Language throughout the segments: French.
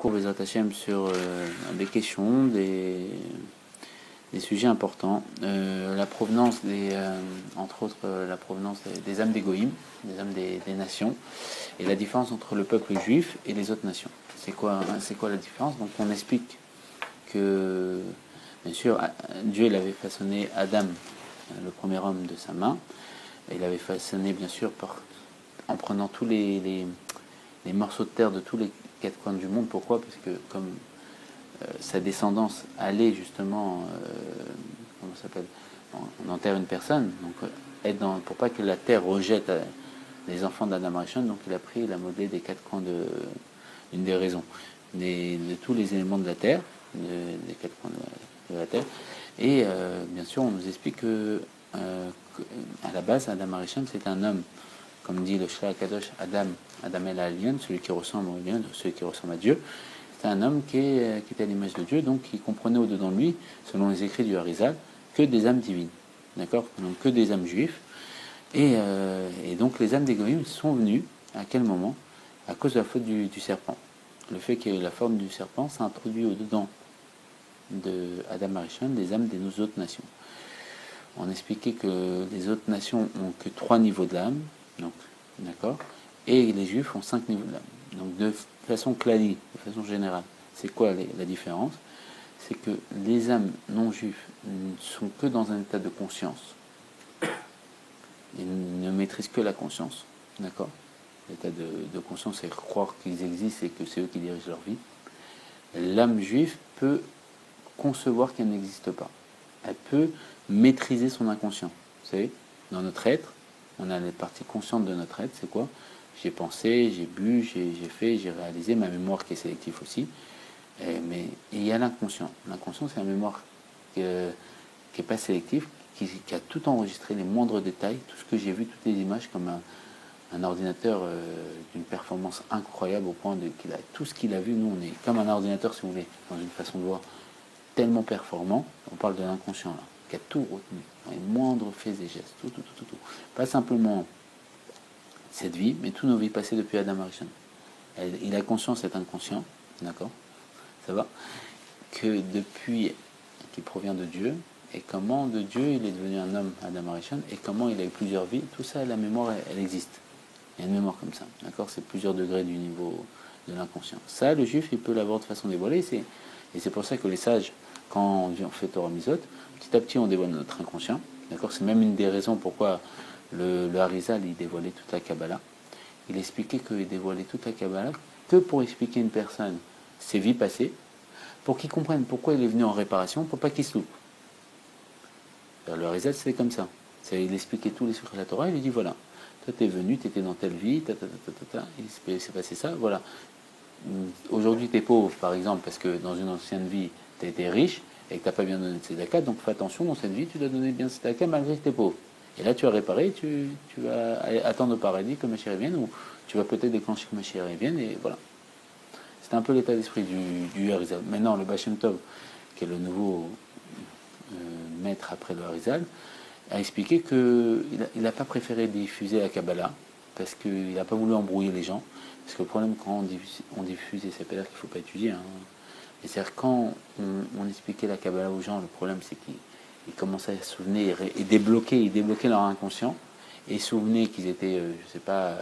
cours Bezrat Hashem sur des questions, des sujets importants. La provenance entre autres, la provenance des âmes des goïms, des âmes des nations, et la différence entre le peuple juif et les autres nations. C'est quoi la différence? Donc on explique que, bien sûr, Dieu il avait façonné Adam, le premier homme, de sa main. Il avait façonné, bien sûr, en prenant tous les morceaux de terre de tous les quatre coins du monde. Pourquoi? Parce que comme sa descendance allait justement, comment ça s'appelle, on enterre une personne, donc pour pas que la terre rejette les enfants d'Adam Rishon, donc il a pris la modèle des quatre coins une des raisons, de tous les éléments de la terre, des quatre coins de la terre. Et bien sûr, on nous explique que à la base, Adam Rishon, c'est un homme, comme dit le Shla Kadosh, Adam El Alion, celui qui ressemble au lion, celui qui ressemble à Dieu. C'est un homme qui était à l'image de Dieu, donc qui comprenait au-dedans de lui, selon les écrits du Harizal, que des âmes divines. D'accord? Donc que des âmes juives. Et donc les âmes des Goïm sont venues, à quel moment? À cause de la faute du serpent. Le fait que la forme du serpent s'est introduit au-dedans de Adam Arishon, des âmes des autres nations. On expliquait que les autres nations ont que 3 niveaux de l'âme, donc, d'accord, et les juifs ont 5 niveaux de l'âme. Donc de façon clanique, de façon générale, c'est quoi la différence? C'est que les âmes non juifs ne sont que dans un état de conscience. Ils ne maîtrisent que la conscience, d'accord? L'état de conscience, c'est croire qu'ils existent et que c'est eux qui dirigent leur vie. L'âme juive peut concevoir qu'elle n'existe pas. Elle peut maîtriser son inconscient. Vous savez, dans notre être, on a les parties conscientes de notre être, c'est quoi? J'ai pensé, j'ai bu, j'ai fait, j'ai réalisé, ma mémoire qui est sélective aussi. Mais il y a l'inconscient. L'inconscient, c'est la mémoire qui n'est pas sélective, qui a tout enregistré, les moindres détails, tout ce que j'ai vu, toutes les images, comme un ordinateur d'une performance incroyable au point qu'il a tout ce qu'il a vu. Nous, on est comme un ordinateur, si vous voulez, dans une façon de voir, tellement performant. On parle de l'inconscient, là, qui a tout retenu, les moindres faits et gestes, tout. Pas simplement cette vie, mais toutes nos vies passées depuis Adam Arishon. Il a conscience, cet inconscient, d'accord? Ça va? Que depuis qu'il provient de Dieu, et comment de Dieu il est devenu un homme, Adam Arishon, et comment il a eu plusieurs vies, tout ça, la mémoire, elle existe. Il y a une mémoire comme ça, d'accord? C'est plusieurs degrés du niveau de l'inconscient. Ça, le juif, il peut l'avoir de façon dévoilée, et c'est pour ça que les sages, quand on fait Torah Mizot, petit à petit, on dévoile notre inconscient, d'accord? C'est même une des raisons pourquoi le Harizal, il dévoilait toute la Kabbalah. Il expliquait qu'il dévoilait toute la Kabbalah que pour expliquer à une personne ses vies passées, pour qu'il comprenne pourquoi il est venu en réparation, pour pas qu'il se loupe. Le Harizal, c'est comme ça. Il expliquait tous les secrets de la Torah, il lui dit voilà, toi t'es venu, t'étais dans telle vie, il s'est passé ça, voilà. Aujourd'hui t'es pauvre, par exemple, parce que dans une ancienne vie, t'as été riche et que t'as pas bien donné de tzedaka, donc fais attention, dans cette vie, tu dois donner bien de tzedaka malgré que t'es pauvre. Et là, tu vas réparer, tu vas attendre au paradis que Mashiach vienne, ou tu vas peut-être déclencher que Mashiach vienne, et voilà. C'est un peu l'état d'esprit du Harizal. Maintenant, le Baal Shem Tov, qui est le nouveau maître après le Harizal, a expliqué qu'il n'a pas préféré diffuser la Kabbalah, parce qu'il n'a pas voulu embrouiller les gens. Parce que le problème, quand on diffuse, et ça peut dire qu'il ne faut pas étudier, hein, et c'est-à-dire quand on expliquait la Kabbalah aux gens, le problème c'est qu'ils commençaient à se souvenir et débloquer leur inconscient, et se souvenaient qu'ils étaient, je sais pas,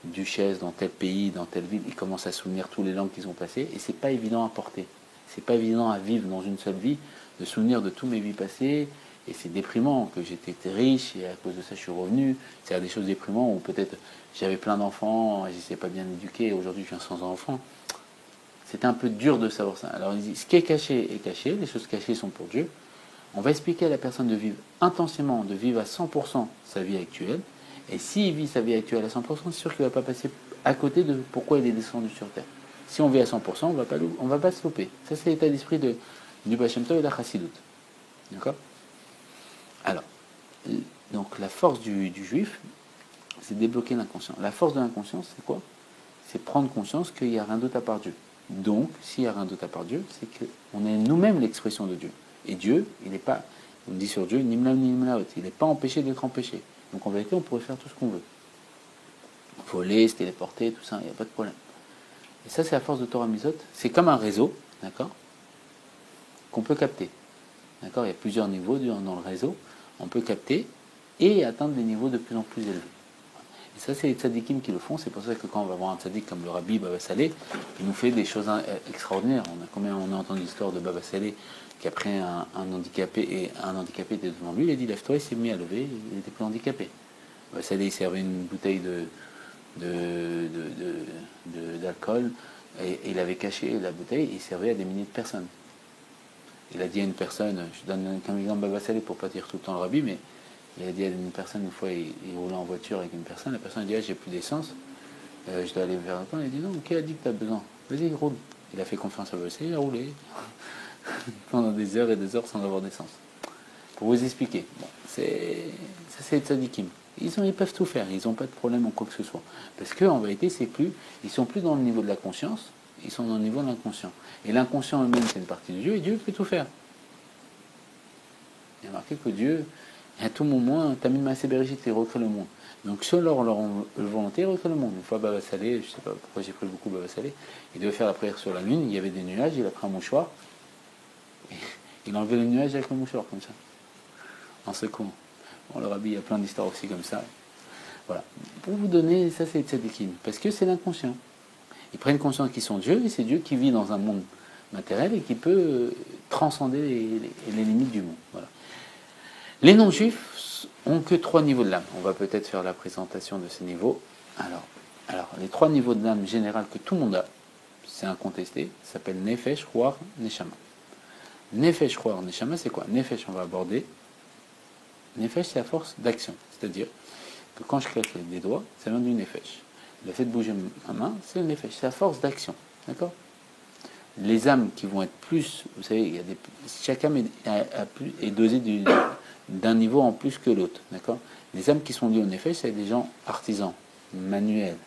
duchesse dans tel pays, dans telle ville, ils commencent à se souvenir tous les langues qu'ils ont passées, et c'est pas évident à porter. C'est pas évident à vivre dans une seule vie, de souvenir de toutes mes vies passées, et c'est déprimant que j'étais riche, et à cause de ça je suis revenu. C'est des choses déprimantes où peut-être j'avais plein d'enfants, et je n'étais pas bien éduqué, et aujourd'hui je viens sans enfants. C'était un peu dur de savoir ça. Alors il dit, ce qui est caché, les choses cachées sont pour Dieu. On va expliquer à la personne de vivre intensément, de vivre à 100% sa vie actuelle, et s'il vit sa vie actuelle à 100%, c'est sûr qu'il ne va pas passer à côté de pourquoi il est descendu sur Terre. Si on vit à 100%, on ne va pas se louper. Ça, c'est l'état d'esprit du Baal Shem Tov et de la Chassidut. D'accord? Alors, donc la force du juif, c'est débloquer l'inconscient. La force de l'inconscient, c'est quoi? C'est prendre conscience qu'il n'y a rien d'autre à part Dieu. Donc, s'il n'y a rien d'autre à part Dieu, c'est qu'on est nous-mêmes l'expression de Dieu. Et Dieu, il n'est pas, on dit sur Dieu, nimlam nimlaot, il n'est pas empêché d'être empêché. Donc en vérité, on pourrait faire tout ce qu'on veut. Voler, se téléporter, tout ça, il n'y a pas de problème. Et ça, c'est à force de Torah Mitzvot. C'est comme un réseau, d'accord, qu'on peut capter. D'accord, il y a plusieurs niveaux dans le réseau. On peut capter et atteindre des niveaux de plus en plus élevés. Et ça, c'est les tzadikim qui le font. C'est pour ça que quand on va voir un tzadik comme le Rabbi Baba Saleh, il nous fait des choses extraordinaires. On a entendu l'histoire de Baba Saleh qui a pris un handicapé et un handicapé était devant lui. Il a dit lève-toi, il s'est mis à lever, il était plus handicapé. Baba Saleh, il servait une bouteille d'alcool et il avait caché la bouteille et il servait à des milliers de personnes. Il a dit à une personne, je donne comme exemple Baba Saleh pour pas dire tout le temps le Rabbi, mais il a dit à une personne, une fois il roulait en voiture avec une personne, la personne a dit j'ai plus d'essence, je dois aller vers un point. Il a dit non, qui a dit que tu as besoin? Vas-y, roule. Il a fait confiance à Baba Saleh, il a roulé pendant des heures et des heures sans avoir d'essence. Pour vous expliquer, bon, ça c'est les tzadikim. Ils peuvent tout faire, ils n'ont pas de problème en quoi que ce soit. Parce qu'en vérité, ils sont plus dans le niveau de la conscience, ils sont dans le niveau de l'inconscient. Et l'inconscient eux-mêmes, c'est une partie de Dieu, et Dieu peut tout faire. Il y a marqué que Dieu, à tout moment, Tamim Maaseh Bereshit, il recrée le monde. Donc selon leur volonté, il recrée le monde. Une fois Baba Saleh, je ne sais pas pourquoi j'ai pris beaucoup Baba Saleh, il devait faire la prière sur la lune, il y avait des nuages, il a pris un mouchoir, il a enlevé les nuages avec le mouchoir, comme ça, en secouant. Bon, le Rabbi, il y a plein d'histoires aussi comme ça. Voilà. Pour vous donner, ça c'est tzadikim, parce que c'est l'inconscient. Ils prennent conscience qu'ils sont Dieu, et c'est Dieu qui vit dans un monde matériel et qui peut transcender les limites du monde. Voilà. Les non-juifs ont que 3 niveaux de l'âme. On va peut-être faire la présentation de ces niveaux. Alors, les 3 niveaux de l'âme générales que tout le monde a, c'est incontesté, ça s'appelle Nefesh, Ruach, Neshama. Nefesh, Ruach, Neshama, c'est quoi? Nefesh, on va aborder. Nefesh, c'est la force d'action. C'est-à-dire que quand je claque des doigts, ça vient du Nefesh. Le fait de bouger ma main, c'est le Nefesh, c'est la force d'action. D'accord? Les âmes qui vont être plus, vous savez, chaque âme est dosée d'un niveau en plus que l'autre. D'accord? Les âmes qui sont liées au Nefesh, c'est des gens artisans, manuels,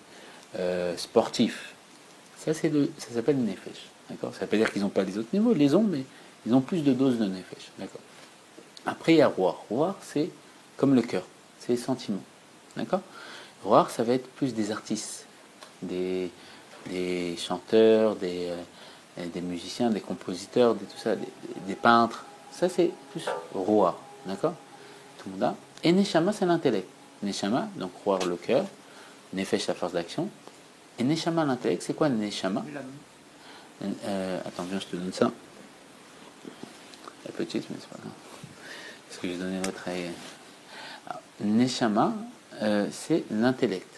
sportifs. Ça s'appelle Nefesh. D'accord? Ça ne veut pas dire qu'ils n'ont pas les autres niveaux, ils les ont, mais ils ont plus de doses de Nefesh. D'accord? Après, il y a Ruach. Ruach, c'est comme le cœur, c'est les sentiments. D'accord? Ruach, ça va être plus des artistes, des chanteurs, des musiciens, des compositeurs, tout ça, des peintres. Ça, c'est plus Ruach. D'accord? Tout le monde a. Et Neshama, c'est l'intellect. Neshama, donc Ruach, le cœur. Nefesh, la force d'action. Et Neshama, l'intellect, c'est quoi Neshama? Attends, viens, je te donne ça. La petite, mais c'est pas grave. Parce que j'ai donné votre œil. Neshama, c'est l'intellect.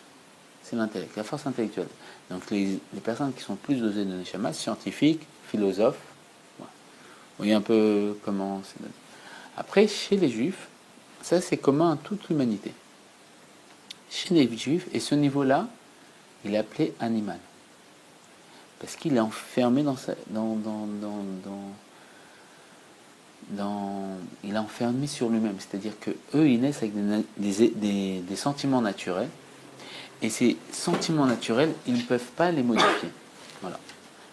C'est l'intellect, la force intellectuelle. Donc les personnes qui sont plus dosées de Neshama, scientifiques, philosophes, voilà. Vous voyez un peu comment c'est. Après, chez les juifs, ça c'est commun à toute l'humanité. Chez les juifs, et ce niveau-là, il est appelé animal. Parce qu'il est enfermé il est enfermé sur lui-même. C'est-à-dire que eux, ils naissent avec des sentiments naturels. Et ces sentiments naturels, ils ne peuvent pas les modifier. Voilà.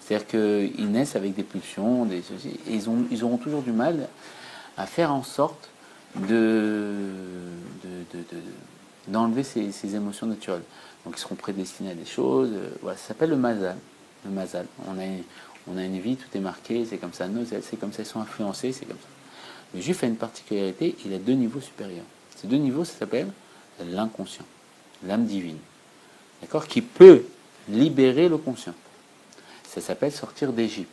C'est-à-dire qu'ils naissent avec des pulsions, et ils auront toujours du mal à faire en sorte d'enlever ces émotions naturelles. Donc ils seront prédestinés à des choses. Voilà, ça s'appelle le mazal. Le mazal. On a une vie, tout est marqué, c'est comme ça. Nos ailes, c'est comme ça, ils sont influencés, c'est comme ça. Le juif a une particularité, il a 2 niveaux supérieurs. Ces 2 niveaux, ça s'appelle l'inconscient, l'âme divine. D'accord? Qui peut libérer le conscient. Ça s'appelle sortir d'Égypte.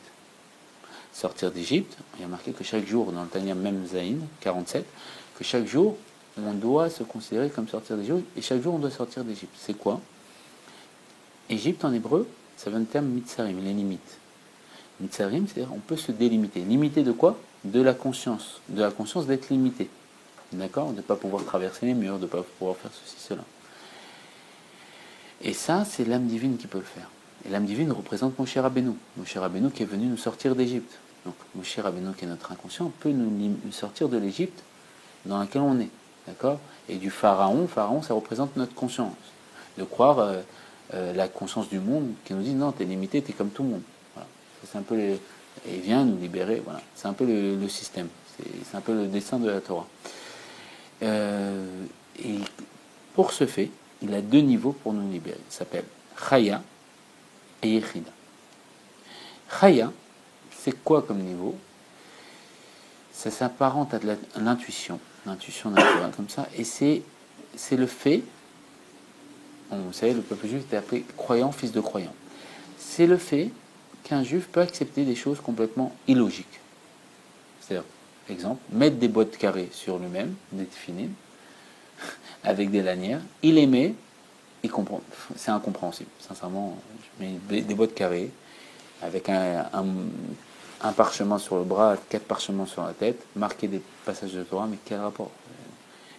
Sortir d'Égypte, il y a marqué que chaque jour, dans le Tanya Mem Zaïn 47, que chaque jour, on doit se considérer comme sortir d'Égypte, et chaque jour, on doit sortir d'Égypte. C'est quoi? Égypte, en hébreu, ça vient du terme mitzarim, les limites. Mitzarim, c'est-à-dire on peut se délimiter. Limiter de quoi? De la conscience d'être limité. D'accord? De ne pas pouvoir traverser les murs, de ne pas pouvoir faire ceci, cela. Et ça, c'est l'âme divine qui peut le faire. Et l'âme divine représente Moshe Rabbeinu. Moshe Rabbeinu qui est venu nous sortir d'Égypte. Donc Moshe Rabbeinu qui est notre inconscient peut nous sortir de l'Égypte dans laquelle on est. D'accord? Et du pharaon, ça représente notre conscience. De croire la conscience du monde qui nous dit non, t'es limité, t'es comme tout le monde. Voilà. C'est un peu et il vient nous libérer. Voilà. C'est un peu le système. C'est un peu le dessin de la Torah. Et pour ce fait, il a 2 niveaux pour nous libérer. Il s'appelle Chaya et Yechida. Chaya, c'est quoi comme niveau? Ça s'apparente à l'intuition naturelle comme ça, et c'est le fait, vous savez, le peuple juif était appelé croyant, fils de croyant. C'est le fait qu'un juif peut accepter des choses complètement illogiques. C'est-à-dire, exemple, mettre des boîtes carrées sur lui-même, des tefilines, avec des lanières, il les met, il comprend. C'est incompréhensible, sincèrement. Je mets des boîtes carrées, avec un parchemin sur le bras, 4 parchemins sur la tête, marquer des passages de Torah, mais quel rapport?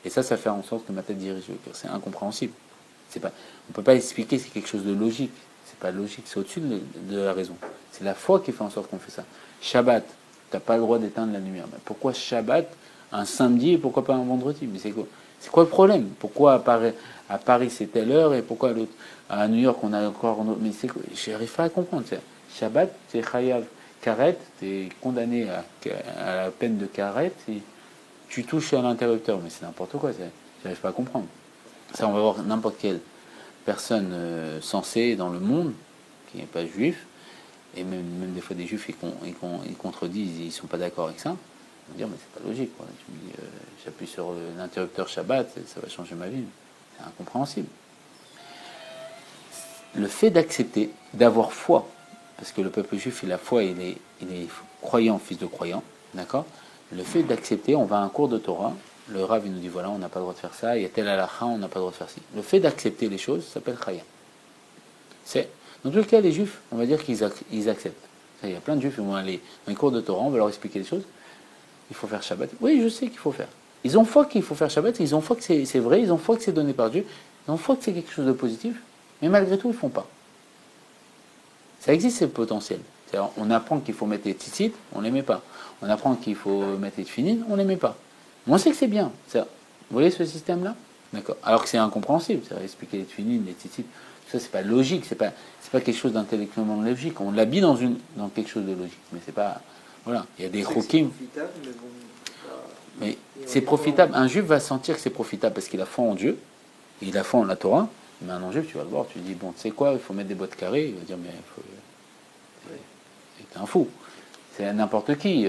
Et ça fait en sorte que ma tête dirige le cœur. C'est incompréhensible. On ne peut pas expliquer, c'est quelque chose de logique. C'est pas logique, c'est au-dessus de la raison. C'est la foi qui fait en sorte qu'on fait ça. Shabbat, tu n'as pas le droit d'éteindre la lumière. Mais pourquoi Shabbat, un samedi, et pourquoi pas un vendredi? Mais c'est quoi le problème? Pourquoi à Paris c'est telle heure, et pourquoi à New York on a encore... Mais je n'arrive pas à comprendre. Shabbat, c'est chayav karet, tu es condamné à la peine de karet, et tu touches à l'interrupteur. Mais c'est n'importe quoi, je n'arrive pas à comprendre. Ça, on va voir n'importe quelle personne sensée dans le monde, qui n'est pas juif, et même des fois des juifs, ils contredisent, ils ne sont pas d'accord avec ça. Ils vont dire, mais c'est pas logique, quoi. Tu me dis, j'appuie sur l'interrupteur Shabbat, ça va changer ma vie. C'est incompréhensible. Le fait d'accepter, d'avoir foi, parce que le peuple juif, il a foi, il est croyant, fils de croyant, d'accord? Le fait d'accepter, on va à un cours de Torah, le Rav, il nous dit, voilà, on n'a pas le droit de faire ça, il y a tel halakha, on n'a pas le droit de faire ci. Le fait d'accepter les choses s'appelle chaya. Dans tous les cas, les juifs, on va dire qu'ils acceptent. Il y a plein de juifs qui vont aller dans les cours de Torah, on va leur expliquer les choses. Il faut faire Shabbat. Oui, je sais qu'il faut faire. Ils ont foi qu'il faut faire Shabbat, ils ont foi que c'est vrai, ils ont foi que c'est donné par Dieu, ils ont foi que c'est quelque chose de positif, mais malgré tout, ils ne font pas. Ça existe, c'est le potentiel. On apprend qu'il faut mettre les tzitzit, on ne les met pas. On apprend qu'il faut mettre les tefilines, on ne les met pas. Mais on sait que c'est bien. Vous voyez ce système-là? D'accord. Alors que c'est incompréhensible. Ça va expliquer les tefilines, les tzitzit. Tout ça, c'est pas logique. C'est pas quelque chose d'intellectuellement logique. On l'habille dans quelque chose de logique. Mais c'est pas. Voilà. Il y a des chokim. Mais c'est profitable. Un juif va sentir que c'est profitable parce qu'il a foi en Dieu, il a foi en la Torah. Mais un non-juif, tu vas le voir, tu lui dis, bon, tu sais quoi, il faut mettre des boîtes carrées. Il va dire, mais c'est un fou. C'est n'importe qui.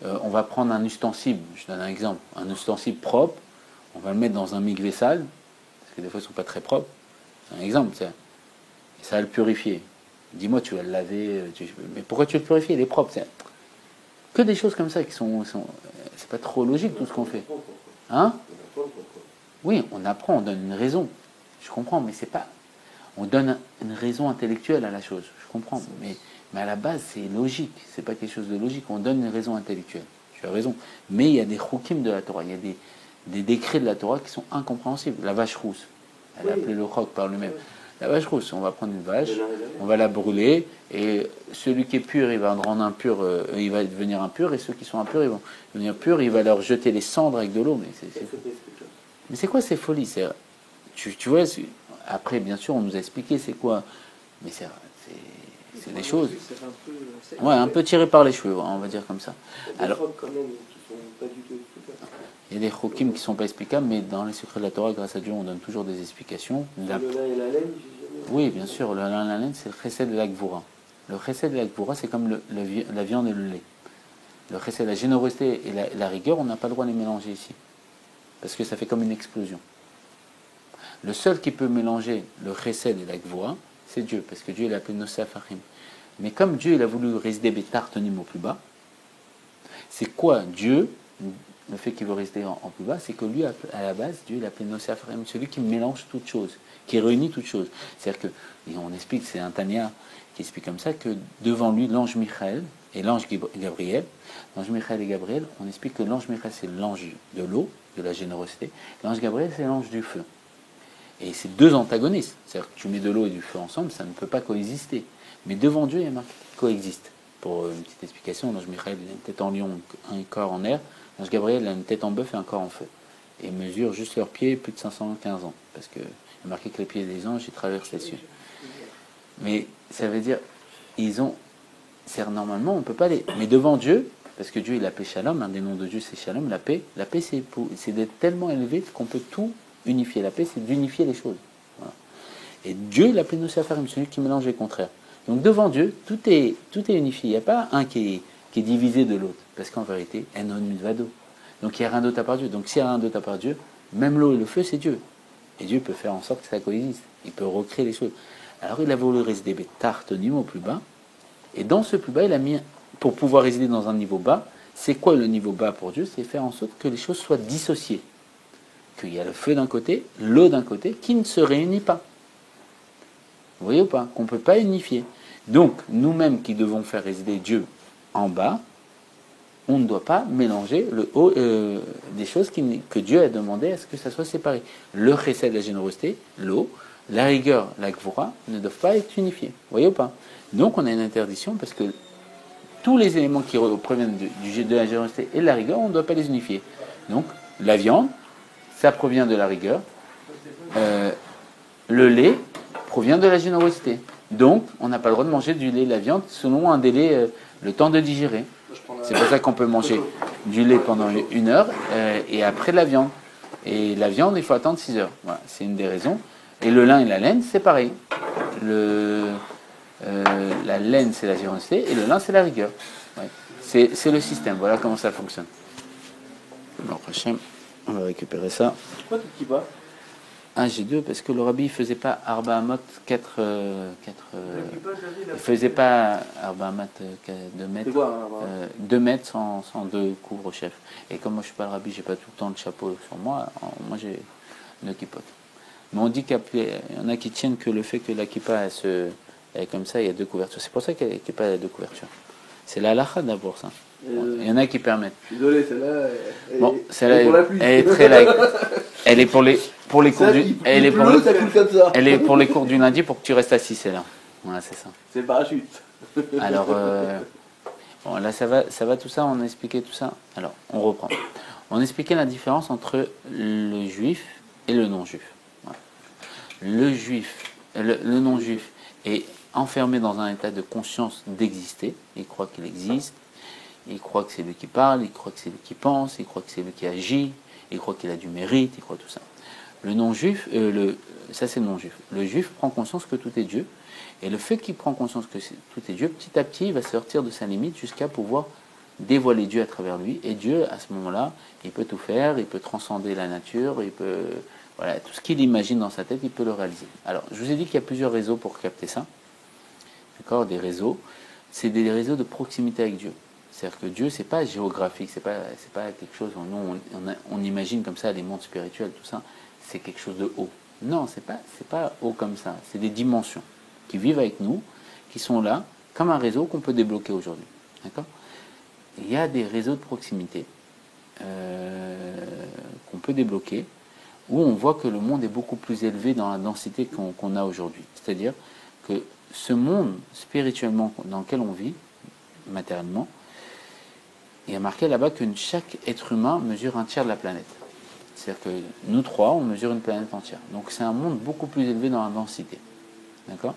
On va prendre un ustensile, je donne un exemple, un ustensile propre, on va le mettre dans un mikvé sale, parce que des fois ils ne sont pas très propres. C'est un exemple, ça va le purifier. Dis-moi, tu vas le laver, mais pourquoi tu veux le purifier? Il est propre. Que des choses comme ça qui sont c'est pas trop logique tout ce qu'on fait. Hein? Oui, on apprend, on donne une raison. Je comprends, mais c'est pas. On donne une raison intellectuelle à la chose. Je comprends, mais à la base, c'est logique. C'est pas quelque chose de logique. On donne une raison intellectuelle. Tu as raison. Mais il y a des choukim de la Torah. Il y a des décrets de la Torah qui sont incompréhensibles. La vache rousse. Elle a appelé le chok par lui-même. La vache rousse, on va prendre une vache, on va la brûler, et celui qui est pur, il va rendre impur, il va devenir impur, et ceux qui sont impurs, ils vont devenir purs, il va leur jeter les cendres avec de l'eau. Mais c'est quoi ces folies? Tu vois, après, bien sûr, on nous a expliqué c'est quoi, mais c'est des choses. Ouais, un peu tiré par les cheveux, on va dire comme ça. Alors, il y a des chokim qui ne sont pas explicables, mais dans les secrets de la Torah, grâce à Dieu, on donne toujours des explications. Le lin et la laine, oui, bien sûr, le lin et la laine, c'est le chesed de la gvura. Le chesed de la gvura, c'est comme la viande et le lait. Le chesed, la générosité et la rigueur, on n'a pas le droit de les mélanger ici. Parce que ça fait comme une explosion. Le seul qui peut mélanger le chesed et la gvura, c'est Dieu, parce que Dieu, il a appelé Nosé Afachim. Mais comme Dieu, il a voulu résider Betartonim au plus bas, c'est quoi Dieu? Le fait qu'il veut rester en plus bas, c'est que lui, à la base, Dieu, il a appelé Nosé Afachim, celui qui mélange toutes choses, qui réunit toutes choses. C'est-à-dire que, et on explique, c'est un Tanya qui explique comme ça, que devant lui, l'ange Michael et l'ange Gabriel, l'ange Michael et Gabriel, on explique que l'ange Michael, c'est l'ange de l'eau, de la générosité, l'ange Gabriel, c'est l'ange du feu. Et c'est deux antagonistes. C'est-à-dire que tu mets de l'eau et du feu ensemble, ça ne peut pas coexister. Mais devant Dieu, il y a marqué qu'ils coexistent. Pour une petite explication, l'ange Michael, il a une tête en lion, un corps en air. L'ange Gabriel, il a une tête en bœuf et un corps en feu. Et ils mesurent juste leurs pieds plus de 515 ans. Parce qu'il y a marqué que les pieds des anges, ils traversent les cieux. Mais ça veut dire, normalement, on ne peut pas les... Mais devant Dieu, parce que Dieu, il a paix Shalom, un des noms de Dieu, c'est Shalom, la paix. La paix, c'est d'être tellement élevé qu'on peut tout unifier. La paix, c'est d'unifier les choses. Voilà. Et Dieu, il a appelé Nosé Afarim, celui qui mélange les contraires. Donc devant Dieu, tout est unifié. Il n'y a pas un qui est divisé de l'autre. Parce qu'en vérité, enon milvado. Donc il n'y a rien d'autre à part Dieu. Donc s'il n'y a rien d'autre à part Dieu, même l'eau et le feu, c'est Dieu. Et Dieu peut faire en sorte que ça coexiste. Il peut recréer les choses. Alors il a voulu résider tartonim au plus bas. Et dans ce plus bas, il a mis, pour pouvoir résider dans un niveau bas, c'est quoi le niveau bas pour Dieu? C'est faire en sorte que les choses soient dissociées. Qu'il y a le feu d'un côté, l'eau d'un côté, qui ne se réunit pas. Vous voyez ou pas? Qu'on ne peut pas unifier. Donc, nous-mêmes qui devons faire résider Dieu en bas, on ne doit pas mélanger le haut, des choses que Dieu a demandé à ce que ça soit séparé. Le chesed, la générosité, l'eau, la rigueur, la gvura, ne doivent pas être unifiés. Vous voyez ou pas? Donc, on a une interdiction parce que tous les éléments qui proviennent de la générosité et de la rigueur, on ne doit pas les unifier. Donc, la viande, ça provient de la rigueur. Le lait provient de la générosité. Donc, on n'a pas le droit de manger du lait et de la viande selon un délai, le temps de digérer. C'est pour ça qu'on peut manger du lait pendant 1 heure et après de la viande. Et la viande, il faut attendre 6 heures. Voilà, c'est une des raisons. Et le lin et la laine, c'est pareil. La laine, c'est la générosité et le lin, c'est la rigueur. Ouais. C'est le système. Voilà comment ça fonctionne. Alors, prochain, on va récupérer ça. Pourquoi tout kibba? Ah, j'ai 2, parce que le rabbi, il faisait pas Arba Hamot 4. Il faisait pas Arba Hamot 2 mètres. 2 mètres sans 2 couvre-chefs. Et comme moi je suis pas le rabbi, j'ai pas tout le temps le chapeau sur moi, moi j'ai 2 kippotes. Mais on dit qu'il y en a qui tiennent que le fait que la kippa elle est comme ça, il y a 2 couvertures. C'est pour ça qu'il n'y a pas 2 couvertures. C'est la halakha d'abord ça. Il y en a qui permettent. Désolé, celle-là, celle-là, pour la pluie. elle est très light. Elle est pour les cours du. Elle est pour ça coule comme ça. Elle est pour les cours du lundi pour que tu restes assis, celle-là. Voilà, c'est ça. C'est le parachute. Alors, bon, là, ça va tout ça, on a expliqué tout ça. Alors, on reprend. On a expliqué la différence entre le juif et le non-juif. Voilà. Le juif, le non-juif est enfermé dans un état de conscience d'exister. Il croit qu'il existe. Il croit que c'est lui qui parle, il croit que c'est lui qui pense, il croit que c'est lui qui agit, il croit qu'il a du mérite, il croit tout ça. Le non-juif, ça c'est le non-juif. Le juif prend conscience que tout est Dieu, et le fait qu'il prend conscience que tout est Dieu, petit à petit, il va sortir de sa limite jusqu'à pouvoir dévoiler Dieu à travers lui. Et Dieu, à ce moment-là, il peut tout faire, il peut transcender la nature, il peut, voilà, tout ce qu'il imagine dans sa tête, il peut le réaliser. Alors, je vous ai dit qu'il y a plusieurs réseaux pour capter ça. D'accord, des réseaux. C'est des réseaux de proximité avec Dieu. C'est-à-dire que Dieu, c'est pas géographique, c'est pas quelque chose où nous, on imagine comme ça les mondes spirituels, tout ça, c'est quelque chose de haut. Non, c'est pas haut comme ça. C'est des dimensions qui vivent avec nous, qui sont là, comme un réseau qu'on peut débloquer aujourd'hui. D'accord? Il y a des réseaux de proximité qu'on peut débloquer, où on voit que le monde est beaucoup plus élevé dans la densité qu'on a aujourd'hui. C'est-à-dire que ce monde spirituellement dans lequel on vit, matériellement, il y a marqué là-bas que chaque être humain mesure un tiers de la planète. C'est-à-dire que nous trois, on mesure une planète entière. Donc c'est un monde beaucoup plus élevé dans la densité. D'accord?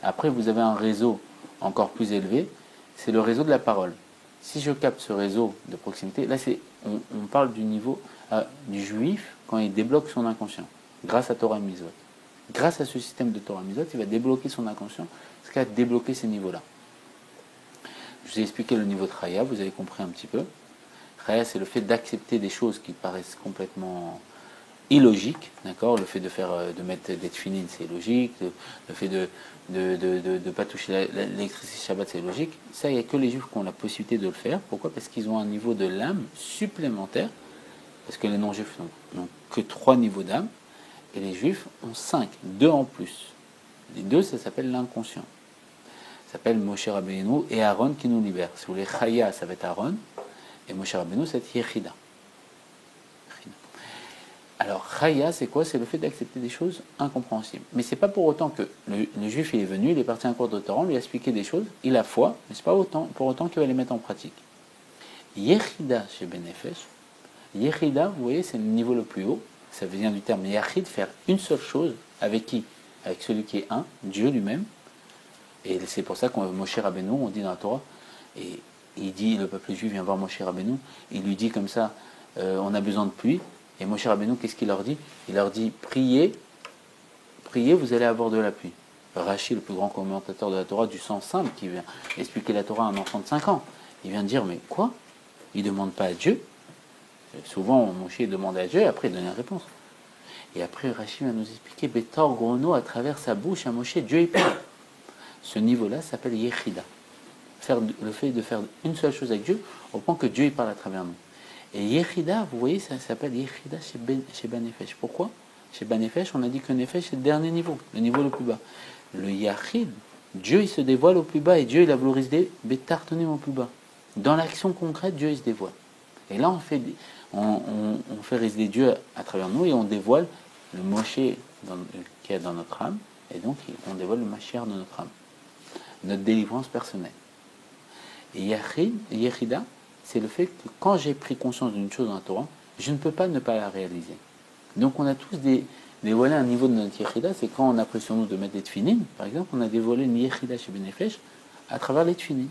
Après, vous avez un réseau encore plus élevé, c'est le réseau de la parole. Si je capte ce réseau de proximité, là on parle du niveau du juif quand il débloque son inconscient, grâce à Torah Mitzvot. Grâce à ce système de Torah Mitzvot, il va débloquer son inconscient, jusqu'à débloquer ces niveaux-là. Je vous ai expliqué le niveau de Chaya, vous avez compris un petit peu. Chaya, c'est le fait d'accepter des choses qui paraissent complètement illogiques, d'accord. Le fait de mettre d'être fini, c'est logique. Le fait de ne pas toucher l'électricité Shabbat, c'est logique. Ça, il n'y a que les Juifs qui ont la possibilité de le faire. Pourquoi? Parce qu'ils ont un niveau de l'âme supplémentaire. Parce que les non-Juifs n'ont que 3 niveaux d'âme. Et les Juifs ont 5, 2 en plus. Les 2, ça s'appelle l'inconscient. Ça s'appelle Moshe Rabbeinu et Aaron qui nous libère. Si vous voulez, Chaya, ça va être Aaron, et Moshe Rabbeinu, ça va être Yechida. Alors, Chaya, c'est quoi? C'est le fait d'accepter des choses incompréhensibles. Mais c'est pas pour autant que le juif, il est venu, il est parti à un cours de Torah, on lui a expliqué des choses, il a foi, mais c'est pas pour autant qu'il va les mettre en pratique. Yechida chez Benefesh, Yechida, vous voyez, c'est le niveau le plus haut, ça vient du terme Yachid, faire une seule chose, avec qui? Avec celui qui est un, Dieu lui-même. Et c'est pour ça qu'on Moshe Rabbeinu, on dit dans la Torah, et il dit, le peuple juif vient voir Moshe Rabbeinu, il lui dit comme ça, on a besoin de pluie, et Moshe Rabbeinu, qu'est-ce qu'il leur dit? Il leur dit, priez, vous allez avoir de la pluie. Rachi, le plus grand commentateur de la Torah, du sens simple, qui vient expliquer la Torah à un enfant de 5 ans. Il vient dire, mais quoi? Il ne demande pas à Dieu. Souvent, Moshe demande à Dieu, et après il donne la réponse. Et après, Rachi va nous expliquer, Betor Grono, à travers sa bouche, à Moshe, Dieu il parle. Ce niveau-là s'appelle Yechida. Le fait de faire une seule chose avec Dieu, au point que Dieu il parle à travers nous. Et Yechida, vous voyez, ça s'appelle Yechida chez Banefesh. Pourquoi? Chez Banefesh, on a dit que Nefesh c'est le dernier niveau, le niveau le plus bas. Le Yachid, Dieu il se dévoile au plus bas et Dieu il a voulu résider Betartonim au plus bas. Dans l'action concrète, Dieu il se dévoile. Et là, on fait résider Dieu à travers nous et on dévoile le Moshe qui est dans notre âme, et donc on dévoile le Mashiach dans notre âme, notre délivrance personnelle. Et Yechida, c'est le fait que quand j'ai pris conscience d'une chose dans la Torah, je ne peux pas ne pas la réaliser. Donc on a tous dévoilé un niveau de notre Yechida, c'est quand on a pris sur nous de mettre des tefilin, par exemple, on a dévoilé une Yechida chez Benefesh à travers les tefilin.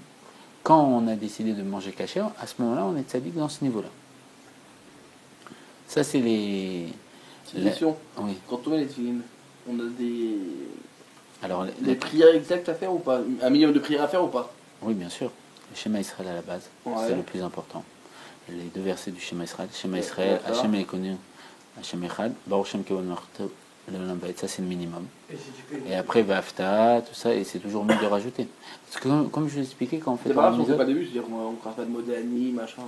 Quand on a décidé de manger kasher, à ce moment-là, on est tzaddik dans ce niveau-là. Ça, c'est les... C'est une question. Oui. Quand on met les tefilin, on a Alors, des prières exactes à faire ou pas? Un minimum de prières à faire ou pas? Oui, bien sûr. Le Shema Israël à la base, c'est le plus important. Les 2 versets du Shema Israël. Shema Israël, Hashem est connu, Hashem Echad, Baruch Shem Kevon Marto, ça c'est le minimum. Et après, Vafta, tout ça, et c'est toujours mieux de rajouter. Parce que comme je vous expliquais, quand on fait c'est pas grave, on fait pas au début, c'est-à-dire qu'on ne crache pas de Modéani, machin.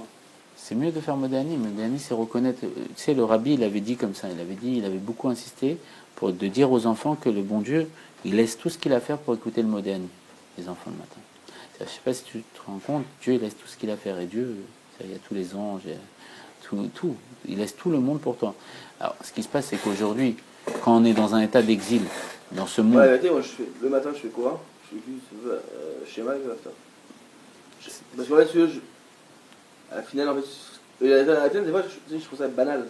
C'est mieux de faire Modéani. Modéani, c'est reconnaître. Tu sais, le rabbi, il avait dit comme ça, il avait beaucoup insisté de dire aux enfants que le bon Dieu, il laisse tout ce qu'il a à faire pour écouter le Modéani, les enfants le matin. Je ne sais pas si tu te rends compte, Dieu il laisse tout ce qu'il a à faire, et Dieu, il y a tous les anges, tout. Il laisse tout le monde pour toi. Alors, ce qui se passe, c'est qu'aujourd'hui, quand on est dans un état d'exil, dans ce monde... Ouais, moi, le matin, je fais quoi? Je fais juste schéma et basta. Parce qu'en fait, à la finale, en fait, à la des fois, je trouve ça banal.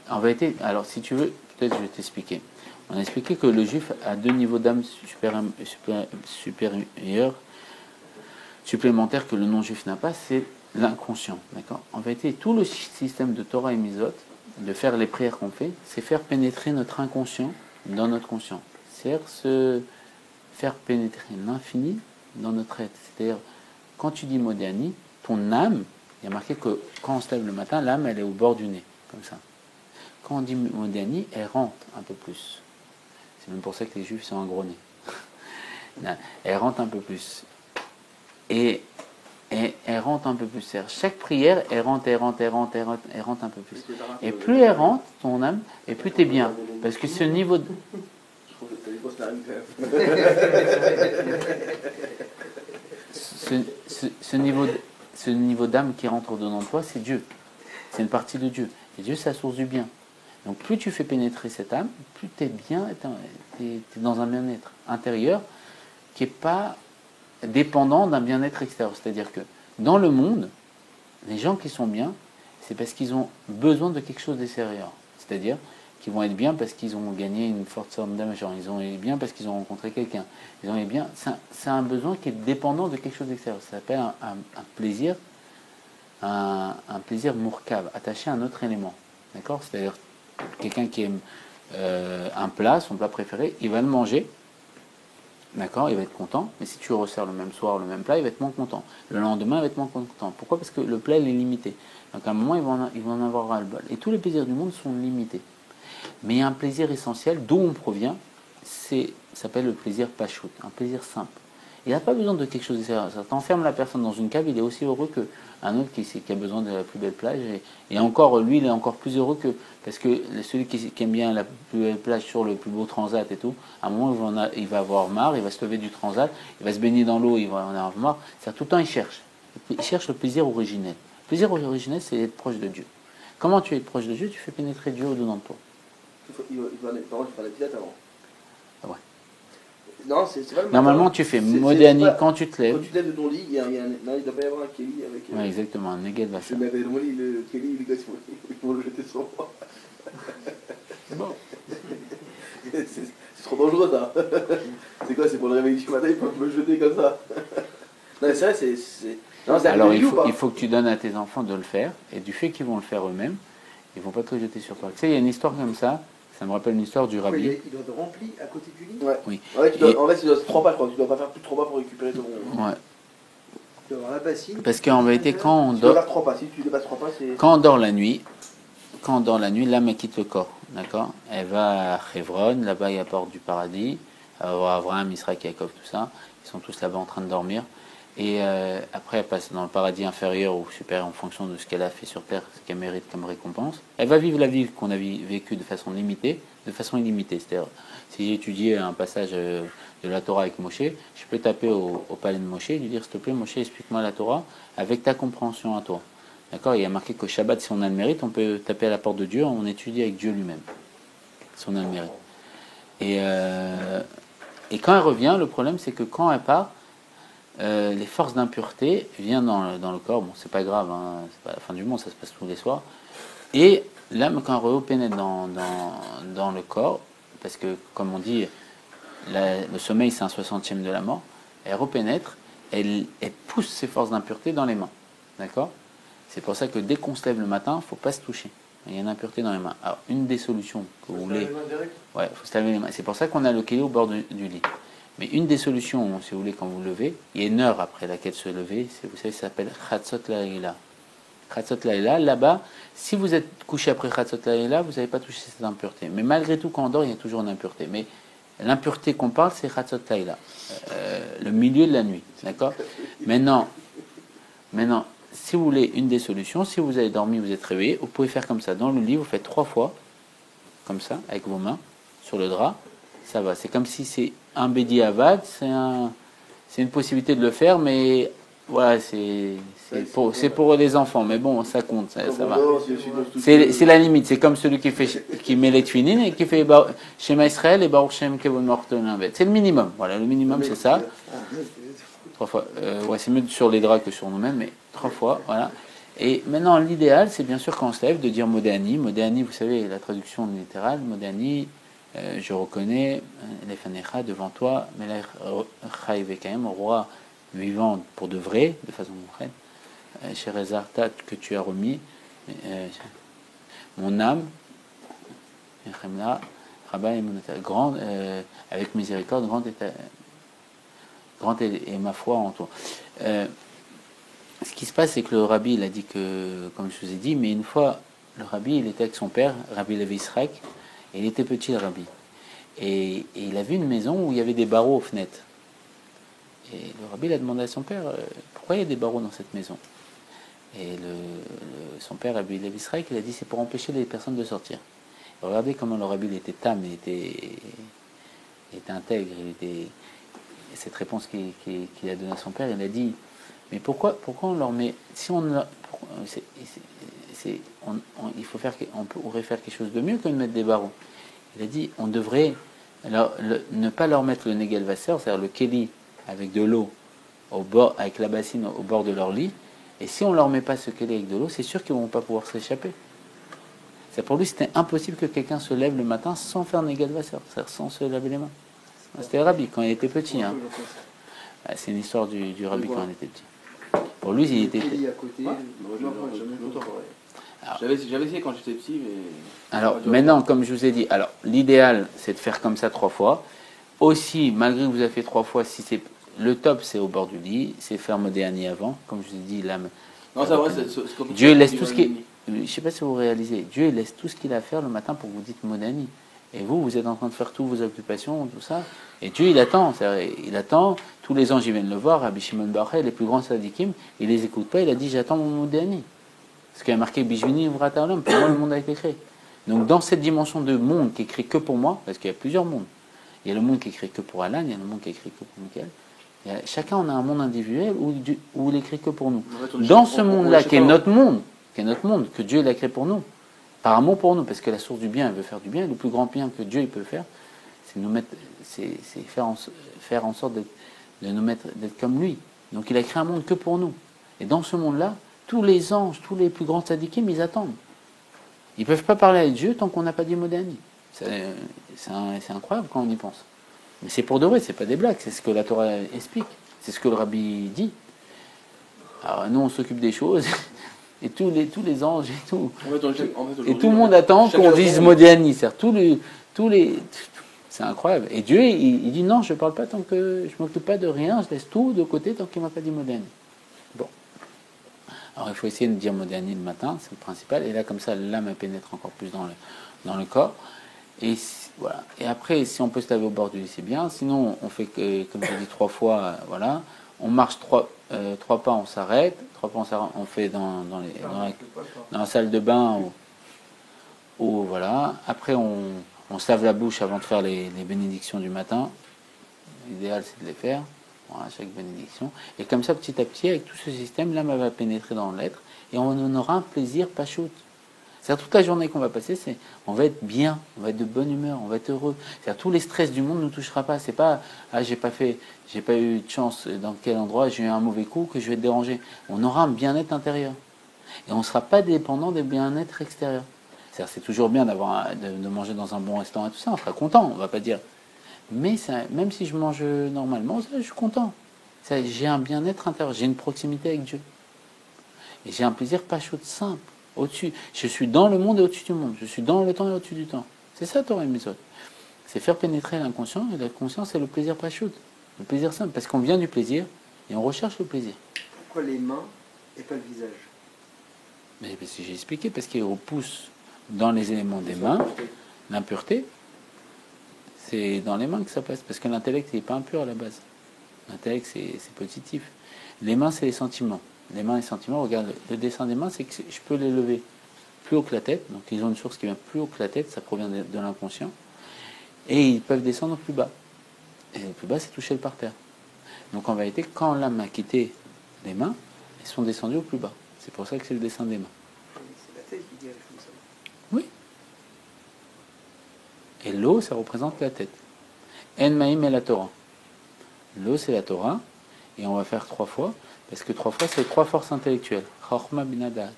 En vérité, alors si tu veux, peut-être je vais t'expliquer. On a expliqué que le juif a 2 niveaux d'âme supérieurs, supplémentaires que le non-juif n'a pas, c'est l'inconscient. D'accord? En vérité, tout le système de Torah et Mizot, de faire les prières qu'on fait, c'est faire pénétrer notre inconscient dans notre conscient. C'est-à-dire faire pénétrer l'infini dans notre être. C'est-à-dire, quand tu dis Modéani, ton âme, il y a marqué que quand on se lève le matin, l'âme, elle est au bord du nez, comme ça. Quand on dit Modéani, elle rentre un peu plus. C'est même pour ça que les juifs sont un gros nez. Elle rentre un peu plus. Et elle rentre un peu plus. C'est-à-dire, chaque prière, elle rentre un peu plus. Et plus elle rentre, ton âme, et plus tu es bien. Parce que ce niveau de... ce niveau d'âme qui rentre dedans de toi, c'est Dieu. C'est une partie de Dieu. Et Dieu, c'est la source du bien. Donc plus tu fais pénétrer cette âme, plus tu es bien, tu es dans un bien-être intérieur qui n'est pas dépendant d'un bien-être extérieur. C'est-à-dire que dans le monde, les gens qui sont bien, c'est parce qu'ils ont besoin de quelque chose d'extérieur. C'est-à-dire qu'ils vont être bien parce qu'ils ont gagné une forte somme d'argent, ils vont être bien parce qu'ils ont rencontré quelqu'un, ils vont être bien. C'est un besoin qui est dépendant de quelque chose d'extérieur. Ça s'appelle un plaisir, un plaisir mourkav, attaché à un autre élément. D'accord? C'est-à-dire quelqu'un qui aime un plat, son plat préféré, il va le manger. D'accord, il va être content, mais si tu resserres le même soir le même plat, il va être moins content. Le lendemain, il va être moins content. Pourquoi? Parce que le plat, il est limité. Donc à un moment, il va en avoir ras-le-bol. Et tous les plaisirs du monde sont limités. Mais il y a un plaisir essentiel, d'où on provient, ça s'appelle le plaisir pachout, un plaisir simple. Il n'a pas besoin de quelque chose d'extérieur. Ça t'enferme la personne dans une cave, il est aussi heureux qu'un autre qui a besoin de la plus belle plage. Et encore, lui, il est encore plus heureux parce que celui qui aime bien la plus belle plage sur le plus beau transat et tout, à un moment, il va avoir marre, il va se lever du transat, il va se baigner dans l'eau, il va en avoir marre. C'est-à-dire, tout le temps, il cherche. Il cherche le plaisir originel. Le plaisir originel, c'est être proche de Dieu. Comment tu es proche de Dieu? Tu fais pénétrer Dieu au-dedans de toi. Il va faire la pilate avant. Ouais. Non, c'est pas le Normalement, tu fais Modéani quand tu te lèves. Quand tu te lèves de ton lit, il ne doit pas y avoir un Kelly avec. Oui, exactement, un Neged va Je faire. me mets dans mon lit, le Kelly, les gars, ils vont le jeter sur moi. Bon. C'est trop dangereux, ça. C'est quoi? C'est pour le réveil du matin, ils peuvent me jeter comme ça. Non, mais c'est vrai, Non, alors, il faut que tu donnes à tes enfants de le faire, et du fait qu'ils vont le faire eux-mêmes, ils ne vont pas te le jeter sur toi. Tu sais, il y a une histoire comme ça Ça me rappelle une histoire du rabbi. Il doit être rempli à côté du lit. Ouais. Oui. Ouais, en fait, tu dois 3 pas, je crois. Tu dois pas faire plus de 3 pas pour récupérer ton. Ouais. Il doit avoir la bassine. Parce qu'en vérité, quand on Tu dois dort, faire 3 pas. Si tu dépasses 3 pas, c'est. quand on dort la nuit, l'âme elle quitte le corps, d'accord. Elle va à Hebron, là-bas il y a la porte du paradis. Elle va voir Abraham, Israël, Jacob, tout ça. Ils sont tous là-bas en train de dormir. Et après, elle passe dans le paradis inférieur ou supérieur en fonction de ce qu'elle a fait sur terre, ce qu'elle mérite comme récompense. Elle va vivre la vie qu'on a vécue de façon limitée, de façon illimitée. C'est-à-dire, si j'ai étudié un passage de la Torah avec Moshe, je peux taper au palais de Moshe et lui dire, s'il te plaît, Moshe, explique-moi la Torah avec ta compréhension à toi. D'accord. Il y a marqué qu'au Shabbat, si on a le mérite, on peut taper à la porte de Dieu, on étudie avec Dieu lui-même, si on a le mérite. Et quand elle revient, le problème, c'est que quand elle part, les forces d'impureté viennent dans le corps. Bon, c'est pas grave, hein, c'est pas la fin du monde, ça se passe tous les soirs. Et l'âme, quand elle pénètre dans le corps, parce que, comme on dit, le sommeil, c'est un 60e de la mort, elle repénètre, elle pousse ses forces d'impureté dans les mains. D'accord. C'est pour ça que dès qu'on se lève le matin, il ne faut pas se toucher. Il y a une impureté dans les mains. Alors, une des solutions que vous voulez... Ouais, il faut se laver les mains. C'est pour ça qu'on a le kélé au bord du lit. Mais une des solutions, si vous voulez, quand vous levez, il y a une heure après laquelle se lever, vous savez, ça s'appelle Chatzot Laïla. Chatzot Laïla, là-bas, si vous êtes couché après Chatzot Laïla, vous n'avez pas touché cette impureté. Mais malgré tout, quand on dort, il y a toujours une impureté. Mais l'impureté qu'on parle, c'est Chatzot Laïla, le milieu de la nuit. D'accord. Maintenant, si vous voulez une des solutions, si vous avez dormi, vous êtes réveillé, vous pouvez faire comme ça. Dans le lit, vous faites 3 fois, comme ça, avec vos mains, sur le drap. Ça va. C'est comme si c'est un bédi avad, c'est une possibilité de le faire, mais voilà, c'est pour les enfants. Mais bon, ça compte, ça va. C'est la limite. C'est comme celui qui met les twinines et qui fait Shema Israël et Baruch Shem Kevon Morton. C'est le minimum. Voilà, le minimum, c'est ça. 3 fois. Ouais, c'est mieux sur les draps que sur nous-mêmes, mais 3 fois, voilà. Et maintenant, l'idéal, c'est bien sûr quand on se lève de dire Modéani. Modéani, vous savez, la traduction littérale, Modéani, je reconnais les Fanecha devant toi, Melech Chai Vekaim, roi vivant pour de vrai, de façon concrète, Sherezartat, que tu as remis, mon âme, grande, avec miséricorde, grande et ma foi en toi. Ce qui se passe, c'est que le rabbi, il a dit que, comme je vous ai dit, mais une fois, le rabbi, il était avec son père, Rabbi Levi Israël, et il était petit, le rabbi. Et il a vu une maison où il y avait des barreaux aux fenêtres. Et le rabbi, il a demandé à son père, pourquoi il y a des barreaux dans cette maison? Et son père, Rabbi Levi Israël, il a dit, c'est pour empêcher les personnes de sortir. Et regardez comment le rabbi, il était tam, il était intègre, cette réponse qu'il a donnée à son père, il a dit, mais pourquoi on leur met, si on il faut faire, on pourrait faire quelque chose de mieux que de mettre des barreaux. Il a dit, on devrait ne pas leur mettre le Negel Vasser, c'est-à-dire le Kéli avec de l'eau au bord, avec la bassine au bord de leur lit, et si on leur met pas ce Kéli avec de l'eau, c'est sûr qu'ils vont pas pouvoir s'échapper. C'est pour lui, c'était impossible que quelqu'un se lève le matin sans faire Negel Vasser, c'est-à-dire sans se laver les mains. C'était le rabbi quand il était petit. Hein. C'est une histoire du rabbi quand il était petit. Pour lui, il était. J'avais essayé quand j'étais petit, mais. Alors maintenant, comme je vous ai dit, alors l'idéal, c'est de faire comme ça 3 fois. Aussi, malgré que vous avez fait 3 fois, si c'est le top, c'est au bord du lit, c'est faire Modéani avant, comme je vous ai dit, l'âme. Non, c'est vrai, c'est comme Dieu laisse tout ce qui. Je ne sais pas si vous réalisez. Dieu il laisse tout ce qu'il a à faire le matin pour que vous dites Modéani. Et vous êtes en train de faire toutes vos occupations, tout ça. Et Dieu, il attend. Il attend. Tous les anges, ils viennent le voir. Rabbi Shimon Bar Yochai, les plus grands sadikim, il les écoute pas. Il a dit, j'attends mon Modéani. Ce qui a marqué Bijvini Vrata Olam. Pour moi, le monde a été créé. Donc, dans cette dimension de monde qui est créé que pour moi, parce qu'il y a plusieurs mondes. Il y a le monde qui est créé que pour Alan, il y a le monde qui est créé que pour Michael. Chacun, on a un monde individuel où il est créé que pour nous. Dans ce monde-là, qui est notre monde, que Dieu l'a créé pour nous, par amour pour nous, parce que la source du bien, elle veut faire du bien, le plus grand bien que Dieu il peut faire, c'est nous mettre, c'est faire en sorte de nous mettre, d'être comme lui. Donc il a créé un monde que pour nous. Et dans ce monde-là, tous les anges, tous les plus grands tzadikim, ils attendent. Ils ne peuvent pas parler avec Dieu tant qu'on n'a pas dit Modéani. C'est incroyable quand on y pense. Mais c'est pour de vrai, c'est pas des blagues, c'est ce que la Torah explique, c'est ce que le rabbi dit. Alors nous on s'occupe des choses, et tous les anges et tout. En fait, Et tout le monde attend chacun qu'on dans son dise monde. Modiani. C'est incroyable. Et Dieu, il dit non, je ne parle pas tant que je m'occupe pas de rien, je laisse tout de côté tant qu'il m'a pas dit Modiani. Bon. Alors il faut essayer de dire Modiani le matin, c'est le principal. Et là, comme ça, l'âme pénètre encore plus dans le corps. Et voilà. Et après, si on peut se laver au bord du lit, c'est bien. Sinon, on fait que, comme je dis 3 fois, voilà. On marche 3 pas, on s'arrête. 3 pas, on fait dans la salle de bain ou voilà. Après, on se lave la bouche avant de faire les bénédictions du matin. L'idéal, c'est de les faire. Voilà, chaque bénédiction. Et comme ça, petit à petit, avec tout ce système, l'âme va pénétrer dans l'être et on en aura un plaisir pas shoot. C'est-à-dire toute la journée qu'on va passer, on va être bien, on va être de bonne humeur, on va être heureux. C'est-à-dire tous les stress du monde ne nous touchera pas. C'est pas j'ai pas eu de chance dans quel endroit, j'ai eu un mauvais coup que je vais être dérangé. On aura un bien-être intérieur et on ne sera pas dépendant des bien-être extérieurs. C'est-à-dire c'est toujours bien de manger dans un bon restaurant et tout ça, on sera content, on va pas dire. Mais ça, même si je mange normalement, ça, je suis content. J'ai un bien-être intérieur, j'ai une proximité avec Dieu. Et j'ai un plaisir pas chaud, simple. Au-dessus. Je suis dans le monde et au-dessus du monde. Je suis dans le temps et au-dessus du temps. C'est ça, Torah et méthode. C'est faire pénétrer l'inconscient, et la conscience, c'est le plaisir pas chaud. Le plaisir simple. Parce qu'on vient du plaisir et on recherche le plaisir. Pourquoi les mains et pas le visage? Mais parce que j'ai expliqué, parce qu'il repousse dans les éléments des mains l'impureté. C'est dans les mains que ça passe. Parce que l'intellect n'est pas impur à la base. L'intellect, c'est positif. Les mains, c'est les sentiments. Les mains et les sentiments, regarde, le dessin des mains, c'est que je peux les lever plus haut que la tête. Donc ils ont une source qui vient plus haut que la tête, ça provient de l'inconscient. Et ils peuvent descendre plus bas. Et le plus bas, c'est toucher le parterre. Donc en vérité, quand l'âme a quitté les mains, ils sont descendus au plus bas. C'est pour ça que c'est le dessin des mains. C'est la tête qui dirige comme ça. Oui. Et l'eau, ça représente la tête. En Maïm et la Torah. L'eau, c'est la Torah. Et on va faire 3 fois. Parce que 3 fois, c'est 3 forces intellectuelles. Chorma binadat.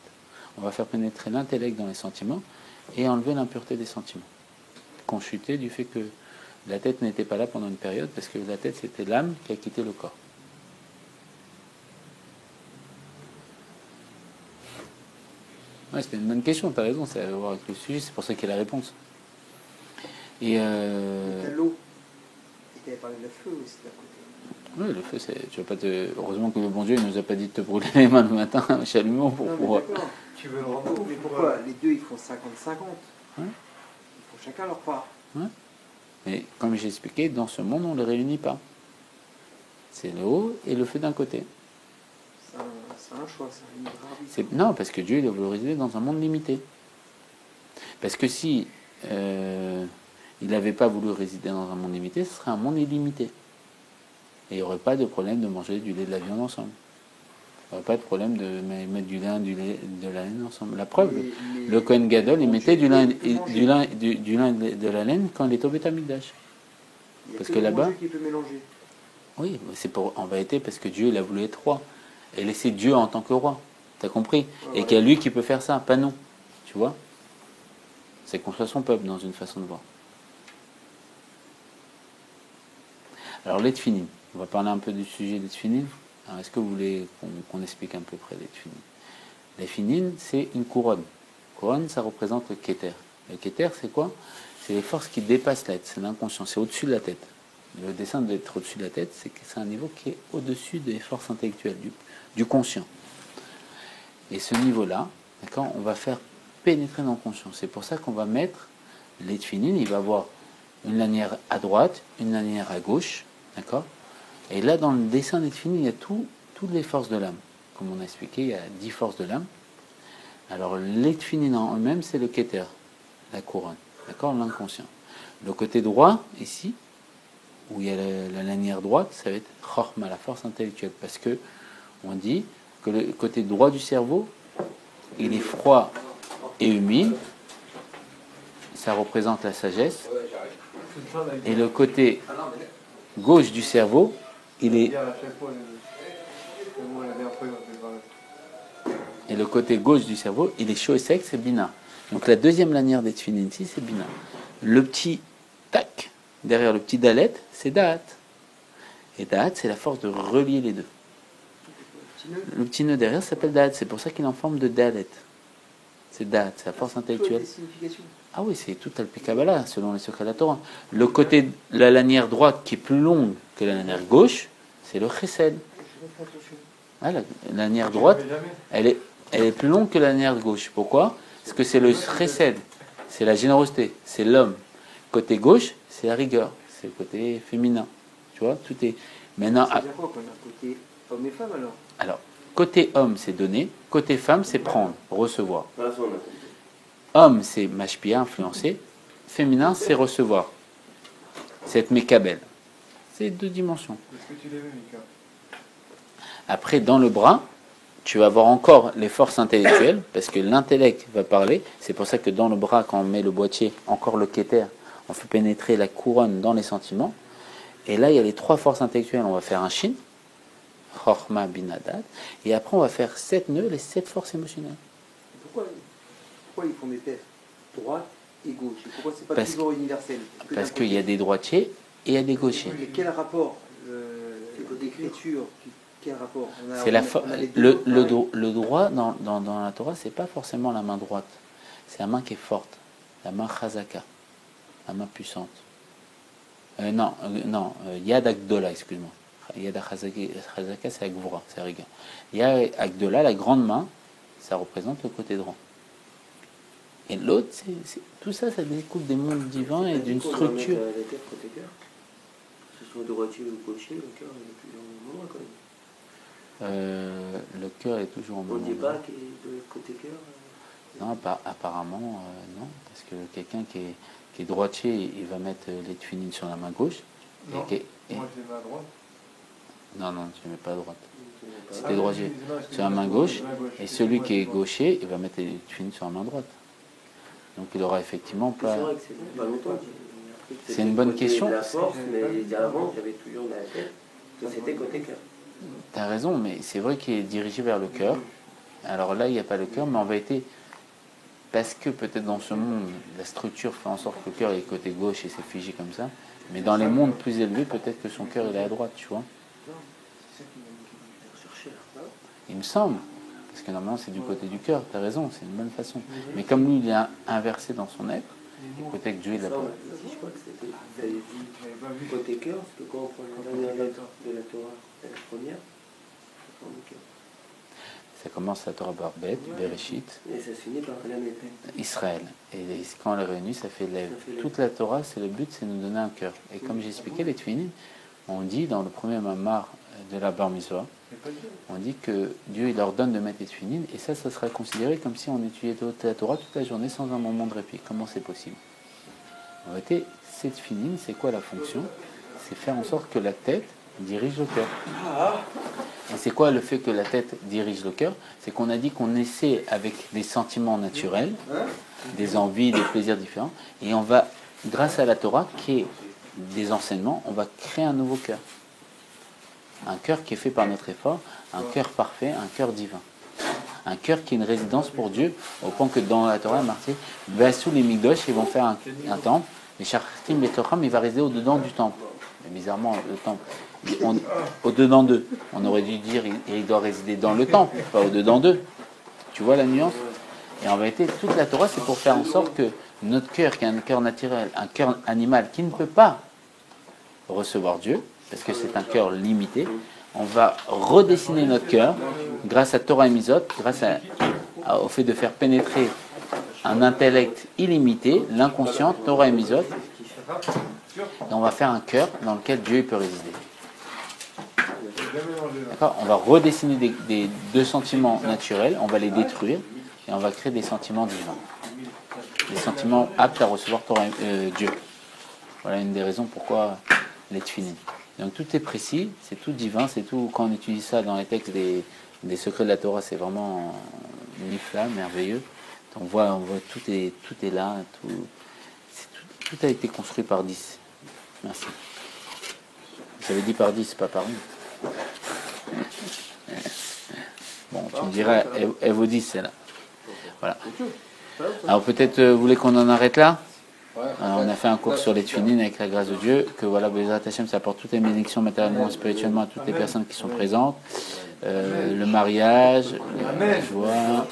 On va faire pénétrer l'intellect dans les sentiments et enlever l'impureté des sentiments. Conchuter du fait que la tête n'était pas là pendant une période, parce que la tête, c'était l'âme qui a quitté le corps. Ouais, c'était une bonne question, tu as raison, ça a à voir avec le sujet, c'est pour ça qu'il y a la réponse. Et t'as l'eau. Et tu avais parlé de le feu aussi d'un côté. oui, le feu, tu vas pas heureusement que le bon Dieu ne nous a pas dit de te brûler les mains le matin, chalumeau, pour Non, mais pouvoir. d'accord. Tu veux le rendre. Mais pourquoi les deux ils font 50-50? Ouais. Ils font chacun leur part. Mais comme j'ai expliqué, dans ce monde, on ne les réunit pas. C'est le haut et le feu d'un côté. C'est un choix, c'est un libre arbitre. Non, parce que Dieu il a voulu résider dans un monde limité. Parce que si il n'avait pas voulu résider dans un monde limité, ce serait un monde illimité. Et il n'y aurait pas de problème de manger du lait et de la viande ensemble. Il n'y aurait pas de problème de mettre du lin, de la laine ensemble. La preuve, le Kohen Gadol, il mettait du lin et de la laine quand il était au Beth Amikdash. Il y a Parce que que le là-bas- bon Dieu qui peut mélanger. Oui, c'est en vérité parce que Dieu il a voulu être roi. Et laisser Dieu en tant que roi. T'as compris? Et qu'il y a lui qui peut faire ça, pas nous. Tu vois? C'est qu'on soit son peuple dans une façon de voir. Alors, l'Etfinim. On va parler un peu du sujet des Tfinim. Alors, est-ce que vous voulez qu'on explique un peu près les Tfinim? Les Tfinim, c'est une couronne. Couronne, ça représente le Keter. Le Keter, c'est quoi? C'est les forces qui dépassent l'être, c'est l'inconscient, c'est au-dessus de la tête. Le dessin d'être au-dessus de la tête, c'est que c'est un niveau qui est au-dessus des forces intellectuelles, du conscient. Et ce niveau-là, d'accord, on va faire pénétrer dans le conscient. C'est pour ça qu'on va mettre les tefilines, il va avoir une lanière à droite, une lanière à gauche, d'accord. Et là, dans le dessin des tefilines, il y a toutes les forces de l'âme. Comme on a expliqué, il y a 10 forces de l'âme. Alors, les tefilines en eux-mêmes, c'est le keter, la couronne, d'accord, l'inconscient. Le côté droit, ici, où il y a la lanière droite, ça va être chorma, la force intellectuelle, parce que on dit que le côté droit du cerveau, il est froid et humide, ça représente la sagesse, et le côté gauche du cerveau, il est chaud et sec, c'est bina. Donc la deuxième lanière des tefilines ici, c'est bina. Le petit tac derrière le petit dalet, c'est da'at. Et da'at, c'est la force de relier les deux. Le petit nœud derrière s'appelle Da'at. C'est pour ça qu'il est en forme de Dalet. C'est Da'at, c'est la force intellectuelle. Ah oui, c'est tout Al-Pikabala, selon les secrets de la Torah. Le côté de la lanière droite qui est plus longue que la lanière gauche, c'est le Chesed. Ah, la lanière droite, elle est plus longue que la lanière gauche. Pourquoi? Parce que c'est le Chesed, c'est la générosité, c'est l'homme. Côté gauche, c'est la rigueur, c'est le côté féminin. Tu vois, tout est... Maintenant, ça veut dire quoi qu'on a côté homme et femme alors? Alors, côté homme, c'est donner. Côté femme, c'est prendre, recevoir. Voilà, ça, on a compris. Homme, c'est mashpia, influencer. Féminin, c'est recevoir. C'est être mekabel. C'est 2 dimensions. Est-ce que tu l'as vu, Mika? Après, dans le bras, tu vas avoir encore les forces intellectuelles, parce que l'intellect va parler. C'est pour ça que dans le bras, quand on met le boîtier, encore le keter, on fait pénétrer la couronne dans les sentiments. Et là, il y a les 3 forces intellectuelles. On va faire un shin, chorma binadat, et après, on va faire 7 nœuds, les 7 forces émotionnelles. Pourquoi ils font des tests droite et gauche? Et pourquoi c'est pas Parce toujours universel? Parce qu'il y a des droitiers et il y a des gauchers. Mais quel rapport l'écriture, quel rapport? C'est le droit dans la Torah, c'est pas forcément la main droite. C'est la main qui est forte, la main chazaka, la main puissante. Yad Agdola, excuse-moi. Yad Chazaka, c'est Agvura, c'est rigueur. Yad Agdola, la grande main, ça représente le côté droit. Et l'autre, tout ça, ça découle des mondes divins et d'une structure. La tête côté cœur. Que ce soit droitier ou gaucher, le cœur est plus en moment quand même. Le cœur est toujours en On ne moment. dit pas qu'il est de côté cœur. Non, apparemment, non. Parce que quelqu'un qui est droitier, il va mettre les tefilines sur la main gauche. Non, moi je les mets à droite. Non, tu ne mets pas à droite. Si tu es droitier, sur la main gauche, et celui qui est gaucher, il va mettre les tefilines sur la main droite. Donc il aura effectivement pas... C'est vrai que c'est pas longtemps. C'est une bonne question. La force, mais avant, j'avais toujours dans la tête que c'était côté cœur. Tu as raison, mais c'est vrai qu'il est dirigé vers le cœur. Alors là, il n'y a pas le cœur, mais en vérité, parce que peut-être dans ce monde, la structure fait en sorte que le cœur est côté gauche et c'est figé comme ça, mais dans les mondes plus élevés, peut-être que son cœur il est à droite, tu vois. Il me semble, parce que normalement c'est du côté du cœur, tu as raison, c'est une bonne façon. Mais comme lui, il est inversé dans son être, peut-être que Dieu il l'a pas. Je crois que c'était. Vous avez dit côté cœur, parce que quand on prend la dernière lettre de la Torah, la première, ça prend le cœur. Ça commence à Torah Barbet, Bereshit, et ça se finit par la méthode. Israël. Et quand on les réunit, ça fait lève. Toute la Torah, c'est le but, c'est nous donner un cœur. Et comme j'ai expliqué, les Tfilin, on dit dans le premier mamar de la Bar Mitzvah, on dit que Dieu il leur donne de mettre les Tfilin, et ça sera considéré comme si on étudiait toute la Torah toute la journée sans un moment de répit. Comment c'est possible? En réalité, ces Tfilin, c'est quoi la fonction? C'est faire en sorte que la tête dirige le cœur. Et c'est quoi le fait que la tête dirige le cœur? C'est qu'on a dit qu'on essaie avec des sentiments naturels, des envies, des plaisirs différents, et on va, grâce à la Torah, qui est des enseignements, on va créer un nouveau cœur. Un cœur qui est fait par notre effort, un cœur parfait, un cœur divin. Un cœur qui est une résidence pour Dieu, au point que dans la Torah, marqué, Vassou les Migdosh, ils vont faire un temple, les Chartim, les Tocham, il va résider au-dedans du temple. Mais bizarrement, le temple, au-dedans d'eux. On aurait dû dire il doit résider dans le temple, pas au-dedans d'eux. Tu vois la nuance? Et en vérité, toute la Torah, c'est pour faire en sorte que notre cœur, qui est un cœur naturel, un cœur animal, qui ne peut pas recevoir Dieu, parce que c'est un cœur limité, on va redessiner notre cœur grâce à Torah et Mizot, grâce au fait de faire pénétrer un intellect illimité, l'inconscient, Torah et Mizot, et on va faire un cœur dans lequel Dieu peut résider. D'accord? On va redessiner des 2 sentiments naturels, on va les détruire, et on va créer des sentiments divins. Des sentiments aptes à recevoir Dieu. Voilà une des raisons pourquoi les tefilin. Donc tout est précis, c'est tout divin, c'est tout. Quand on utilise ça dans les textes des secrets de la Torah, c'est vraiment nifla, merveilleux. On voit tout est là, tout a été construit par 10. Merci. J'avais dit par 10, pas par 1. Bon, tu me diras, elle vous dit, c'est là. Voilà. Alors peut-être, vous voulez qu'on en arrête là? On a fait un cours sur les tefilines avec la grâce de Dieu, que voilà, Bezrat Hashem, ça apporte toutes les bénédictions matériellement et spirituellement à toutes les personnes qui sont présentes. Le mariage, la joie,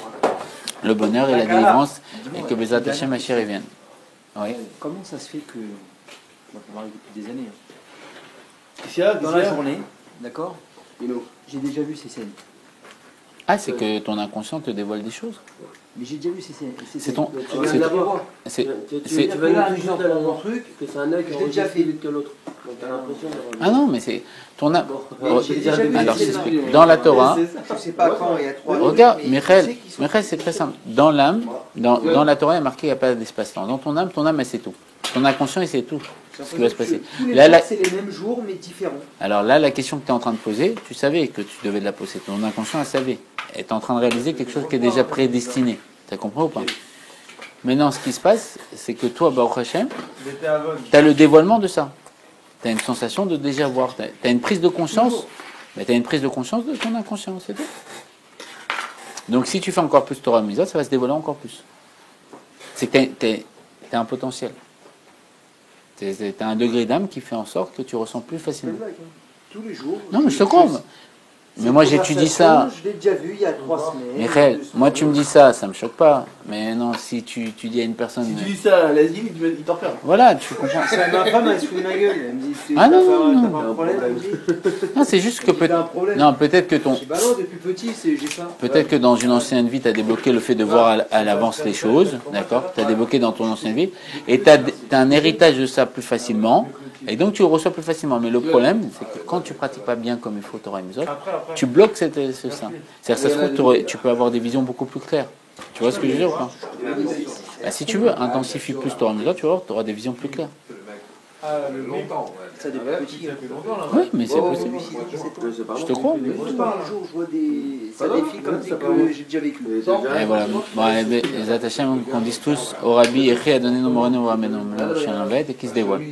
le bonheur et la délivrance, et que Bezrat Hashem Mashiach vienne. Oui. Comment ça se fait que, moi je marie depuis des années, Dans dans la journée, d'accord, Ino. j'ai déjà vu ces scènes. Ah, c'est que ton inconscient te dévoile des choses. Mais j'ai déjà vu ces scènes. C'est ton. Tu viens c'est- de l'avoir. c'est- Tu c'est- vas nous juste dans mon truc, que c'est un œil qui Je l'ai déjà enregistre fait. plus vite que l'autre. Donc t'as l'impression d'avoir. Ah non, mais c'est ton âme. Mais j'ai déjà vu Alors, ces c'est scènes. dans la Torah. Je sais pas quand, il y a 3 Regarde, mais je sais Michael, qu'ils sont- Michael, c'est très simple. Dans l'âme, dans la Torah, il y a marqué qu'il n'y a pas d'espace-temps. Dans ton âme, elle sait tout. Ton inconscient, il sait tout ce qui va se passer. Tous les Là, jours, là- c'est les mêmes jours, mais différents. Alors là, la question que tu es en train de poser, tu savais que tu devais la poser. Ton inconscient, elle savait. Elle est en train de réaliser quelque chose qui est déjà prédestiné. Tu as compris ou pas? Maintenant, ce qui se passe, c'est que toi, Baruch Hashem, Il était aveugle. tu as le dévoilement de ça. Tu as une sensation de déjà voir. Tu as une prise de conscience. Mais tu as une prise de conscience de ton inconscient, c'est tout. Donc si tu fais encore plus Torah Mitzvot, ça va se dévoiler encore plus. C'est que tu as un potentiel. Tu as un degré d'âme qui fait en sorte que tu ressens plus facilement. Tous les jours. Non, mais je te crois. Mais moi, j'étudie ça. Je l'ai déjà vu il y a 3 semaines. Michael, 2 moi, tu me dis ça, ça me choque pas. Mais non, si tu dis à une personne. Si tu dis ça à l'asile, il t'en ferme. Voilà, tu comprends. C'est ma femme, elle se fout de ma gueule. Elle me dit, Ah non, non, t'as non. pas un problème, elle me dit. Non, c'est juste que J'ai un problème. Non, peut-être que ton. Je dis, bah non, depuis petit, j'ai ça. Peut-être que dans une ancienne vie, tu as débloqué le fait de voir à l'avance les choses, d'accord? Tu as débloqué dans ton ancienne vie, et tu as un héritage de ça plus facilement, et donc tu le reçois plus facilement. Mais le problème, c'est que quand tu pratiques pas bien comme il faut Torah et Mitzvot, tu bloques ça. C'est-à-dire que ça se trouve, tu peux avoir des visions beaucoup plus claires. Tu vois ce que je veux dire ou pas? Bah, si tu veux, intensifie plus Torah et Mitzvot, tu auras des visions plus claires. Ah, le longtemps. Ça depuis petit. Ça fait longtemps, là. Oui, mais c'est possible. Je te crois. Un jour, je vois ça défile comme ça que j'ai déjà vécu. Et voilà. Bon, les attachés qu'on dise tous au Rabbi, Echi a donné nos morines au Rameno, le chien en et qui se dévoile.